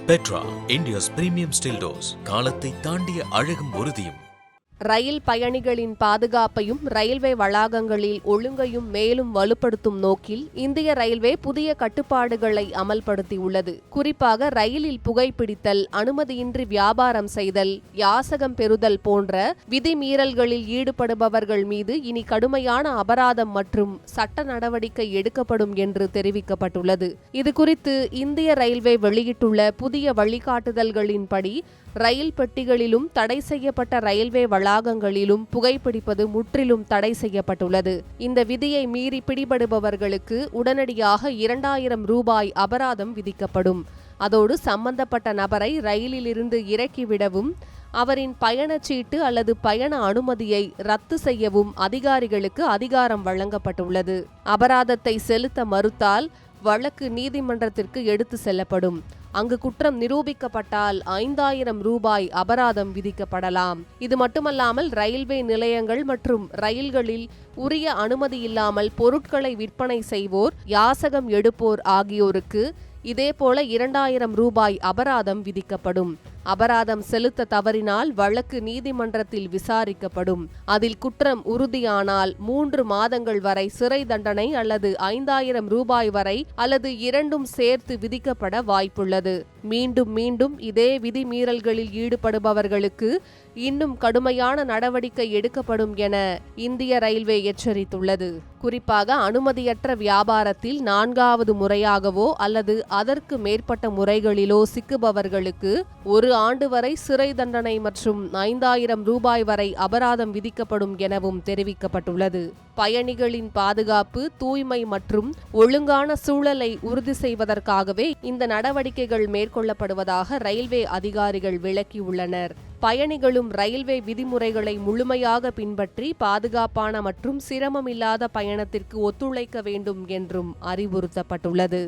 Petra, India's premium steel doors. காலத்தை தாண்டிய அழகும் உறுதியும். ரயில் பயணிகளின் பாதுகாப்பையும் ரயில்வே வளாகங்களில் ஒழுங்கையும் மேலும் வலுப்படுத்தும் நோக்கில் இந்திய ரயில்வே புதிய கட்டுப்பாடுகளை அமல்படுத்தியுள்ளது. குறிப்பாக ரயிலில் புகைப்பிடித்தல், அனுமதியின்றி வியாபாரம் செய்தல், யாசகம் பெறுதல் போன்ற விதிமீறல்களில் ஈடுபடுபவர்கள் மீது இனி கடுமையான அபராதம் மற்றும் சட்ட நடவடிக்கை எடுக்கப்படும் என்று தெரிவிக்கப்பட்டுள்ளது. இதுகுறித்து இந்திய ரயில்வே வெளியிட்டுள்ள புதிய வழிகாட்டுதல்களின்படி ரயில் பெட்டிகளிலும் தடை செய்யப்பட்ட ரயில்வே வளாகங்களிலும் புகைப்பிடிப்பது முற்றிலும் தடை செய்யப்பட்டுள்ளது. இந்த விதியை மீறி பிடிபடுபவர்களுக்கு உடனடியாக 2000 ரூபாய் அபராதம் விதிக்கப்படும். அதோடு சம்பந்தப்பட்ட நபரை ரயிலிலிருந்து இறக்கிவிடவும், அவரின் பயணச்சீட்டு அல்லது பயண அனுமதியை ரத்து செய்யவும் அதிகாரிகளுக்கு அதிகாரம் வழங்கப்பட்டுள்ளது. அபராதத்தை செலுத்த மறுத்தால் வழக்கு நீதிமன்றத்திற்கு எடுத்து செல்லப்படும். அங்கு குற்றம் நிரூபிக்கப்பட்டால் 5000 ரூபாய் அபராதம் விதிக்கப்படலாம். இது மட்டுமல்லாமல் ரயில்வே நிலையங்கள் மற்றும் ரயில்களில் உரிய அனுமதி இல்லாமல் பொருட்களை விற்பனை செய்வோர், யாசகம் எடுப்போர் ஆகியோருக்கு இதேபோல 2000 ரூபாய் அபராதம் விதிக்கப்படும். அபராதம் செலுத்த தவறினால் வழக்கு நீதிமன்றத்தில் விசாரிக்கப்படும். அதில் குற்றம் உறுதியானால் 3 மாதங்கள் வரை சிறை தண்டனை அல்லது 5000 ரூபாய் வரை அல்லது இரண்டும் சேர்த்து விதிக்கப்பட வாய்ப்புள்ளது. மீண்டும் மீண்டும் இதே விதிமீறல்களில் ஈடுபடுபவர்களுக்கு இன்னும் கடுமையான நடவடிக்கை எடுக்கப்படும் என இந்திய ரயில்வே எச்சரித்துள்ளது. குறிப்பாக அனுமதியற்ற வியாபாரத்தில் 4வது முறையாகவோ அல்லது அதற்கு மேற்பட்ட முறைகளிலோ சிக்குபவர்களுக்கு 1 ஆண்டு வரை சிறை தண்டனை மற்றும் 5000 ரூபாய் வரை அபராதம் விதிக்கப்படும் எனவும் தெரிவிக்கப்பட்டுள்ளது. பயணிகளின் பாதுகாப்பு, தூய்மை மற்றும் ஒழுங்கான சூழலை உறுதி செய்வதற்காகவே இந்த நடவடிக்கைகள் மேற்கொள்ளப்படுவதாக ரயில்வே அதிகாரிகள் விளக்கியுள்ளனர். பயணிகளும் ரயில்வே விதிமுறைகளை முழுமையாக பின்பற்றி பாதுகாப்பான மற்றும் சிரமமில்லாத பயணத்திற்கு ஒத்துழைக்க வேண்டும் என்றும் அறிவுறுத்தப்பட்டுள்ளது.